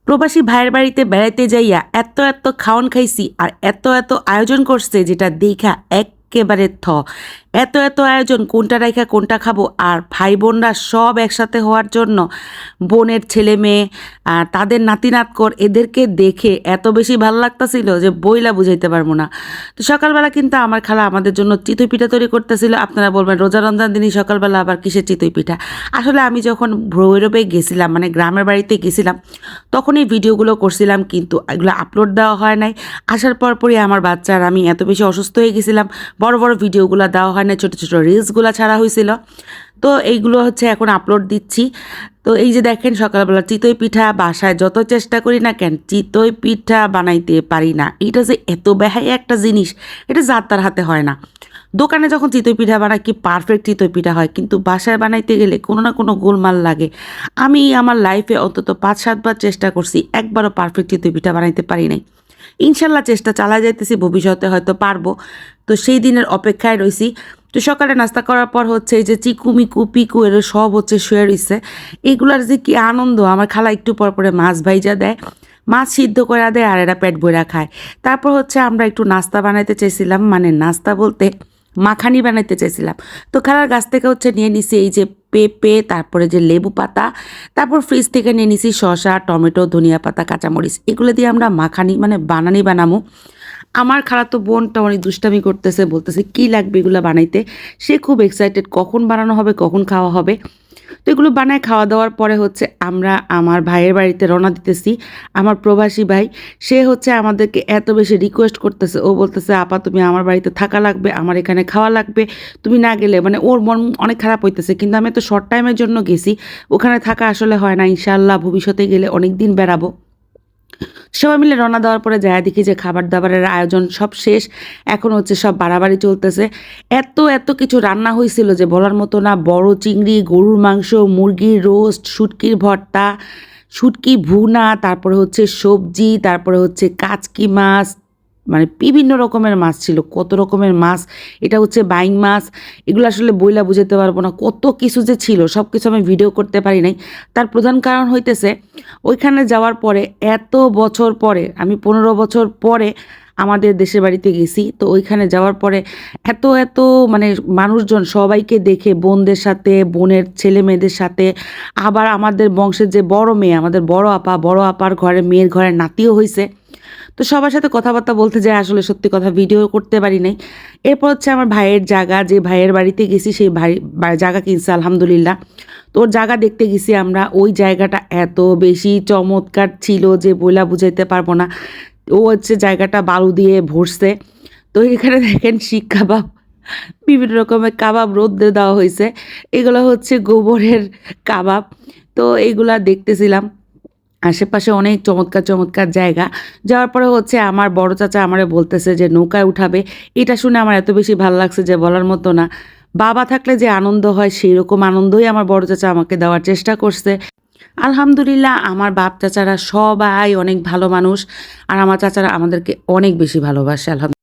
প্রবাসী ভাইয়ের বাড়িতে বেড়াইতে যাইয়া এত এত খাওন খাইছি আর এত এত আয়োজন করছে যেটা দেখা একেবারে এত এত আয়োজন কোনটা রাইখা কোনটা খাবো। আর ভাই বোনরা সব একসাথে হওয়ার জন্য বোনের ছেলে মেয়ে আর তাদের নাতি নাতকর এদেরকে দেখে এত বেশি ভালো লাগতেছিল যে বইলা বুঝাইতে পারবো না। তো সকালবেলা কিন্তু আমার খালা আমাদের জন্য চিতই পিঠা তৈরি করতেছিল। আপনারা বলবেন রোজা রমজান দিনই সকালবেলা আবার কিসের চিতই পিঠা। আসলে আমি যখন ভৈরবে গেছিলাম মানে গ্রামের বাড়িতে গেছিলাম তখন এই ভিডিওগুলো করছিলাম, কিন্তু এগুলো আপলোড দেওয়া হয় নাই। আসার পরই আমার বাচ্চার আমি এত বেশি অসুস্থ হয়ে গেছিলাম, বড় বড় ভিডিওগুলো দেওয়া হয় না, ছোটো ছোটো রিলসগুলো ছাড়া হয়েছিল। তো এইগুলো হচ্ছে এখন আপলোড দিচ্ছি। তো এই যে দেখেন সকালবেলা চিতই পিঠা বাসায় যত চেষ্টা করি না কেন চিতই পিঠা বানাইতে পারি না। এটা যে এত বেহাই একটা জিনিস, এটা যার তার হাতে হয় না। দোকানে যখন চিতই পিঠা বানাই কি পারফেক্ট চিতই পিঠা হয়, কিন্তু বাসায় বানাইতে গেলে কোনো না কোনো গোলমাল লাগে। আমি আমার লাইফে অন্তত 5-7 বার চেষ্টা করছি, একবারও পারফেক্ট চিতই পিঠা বানাইতে পারি নাই। ইনশাল্লাহ চেষ্টা চালা যাইতেছি, ভবিষ্যতে হয়তো পারবো। তো সেই দিনের অপেক্ষায় রইছি। তো সকালে নাস্তা করার পর হচ্ছে এই যে চিকু মিকু পিকু এর সব হচ্ছে শুয়ে রইছে। এগুলার যে কি আনন্দ, আমার খালা একটু পর পরে মাছ ভাইজা দেয়, মাছ সিদ্ধ করে দেয় আর এরা পেট ভরা খায়। তারপর হচ্ছে আমরা একটু নাস্তা বানাইতে চাইছিলাম, মানে নাস্তা বলতে মাখানি বানাইতে চাইছিলাম। তো খালার গাছ থেকে হচ্ছে নিয়ে নিছি এই যে পেঁপে, তারপরে যে লেবু পাতা, তারপর ফ্রিজ থেকে নিয়ে নিছি শসা, টমেটো, ধনিয়া পাতা, কাঁচামরিচ। এগুলো দিয়ে আমরা মাখানি মানে বানানি বানামো। আমার খালাতো বোনটা অনেক দুষ্টামি করতেছে, বলতেছে কি লাগবে এগুলো বানাইতে। সে খুব এক্সাইটেড কখন বানানো হবে, কখন খাওয়া হবে। তো এগুলো বানায় খাওয়া দাওয়ার পরে হচ্ছে আমরা আমার ভাইয়ের বাড়িতে রওনা দিতেছি। আমার প্রবাসী ভাই, সে হচ্ছে আমাদেরকে এত বেশি রিকোয়েস্ট করতেছে। ও বলতেছে আপা তুমি আমার বাড়িতে থাকা লাগবে, আমার এখানে খাওয়া লাগবে, তুমি না গেলে মানে ওর মন অনেক খারাপ হইতেছে। কিন্তু আমি তো শর্ট টাইমের জন্য গেছি, ওখানে থাকা আসলে হয় না। ইনশাআল্লাহ ভবিষ্যতে গেলে অনেক দিন বেড়াবো। সবাই মিলে রওনা দেওয়ার পরে যায় দেখি যে খাবার দাবারের আয়োজন সব শেষ। এখন হচ্ছে সব বাড়াবাড়ি চলতেছে। এত এত কিছু রান্না হয়েছিল যে বলার মতো না। বড় চিংড়ি, গরুর মাংস, মুরগির রোস্ট, শুটকির ভর্তা, শুটকি ভুনা, তারপরে হচ্ছে সবজি, তারপরে হচ্ছে কাচকি মাছ, মানে বিভিন্ন রকমের মাছ ছিল। কত রকমের মাছ, এটা হচ্ছে বাইং মাছ। এগুলো আসলে বইলা বুঝাতে পারবো না, কত কিছু যে ছিল সব কিছু আমি ভিডিও করতে পারি নাই। তার প্রধান কারণ হইতেছে ওইখানে যাওয়ার পরে এত বছর পরে, আমি 15 বছর পরে আমাদের দেশের বাড়িতে গেছি। তো ওইখানে যাওয়ার পরে এত এত মানে মানুষজন সবাইকে দেখে, বোনদের সাথে, বোনের ছেলে মেয়েদের সাথে, আবার আমাদের বংশের যে বড় মেয়ে, আমাদের বড় আপা, বড় আপার ঘরে মেয়ের ঘরে নাতিও হয়েছে। তো সবার সাথে কথাবার্তা বলতে যায়, আসলে সত্যি কথা ভিডিও করতে পারি নাই। এরপর হচ্ছে আমার ভাইয়ের জায়গা, যে ভাইয়ের বাড়িতে গেছি সেই ভাই জায়গা কিনছে আলহামদুলিল্লাহ। তো ওর জায়গা দেখতে গেছি আমরা। ওই জায়গাটা এত বেশি চমৎকার ছিল যে বইলা বুঝাইতে পারবো না। ও হচ্ছে জায়গাটা বালু দিয়ে ভরছে। তো এখানে দেখেন শিক কাবাব, বিভিন্ন রকমের কাবাব রোদ্দে দেওয়া হয়েছে। এগুলো হচ্ছে গোবরের কাবাব। তো এইগুলা দেখতেছিলাম। আশেপাশে অনেক চমৎকার চমৎকার জায়গা। যাওয়ার পরে হচ্ছে আমার বড় চাচা আমারে বলতেছে যে নৌকায় উঠাবে। এটা শুনে আমার এত বেশি ভালো লাগছে যে বলার মতো না। বাবা থাকলে যে আনন্দ হয় সেই রকম আনন্দই আমার বড় চাচা আমাকে দেওয়ার চেষ্টা করছে। আলহামদুলিল্লাহ আমার বাপ চাচারা সবাই অনেক ভালো মানুষ, আর আমার চাচারা আমাদেরকে অনেক বেশি ভালোবাসে আলহামদুলিল্লাহ।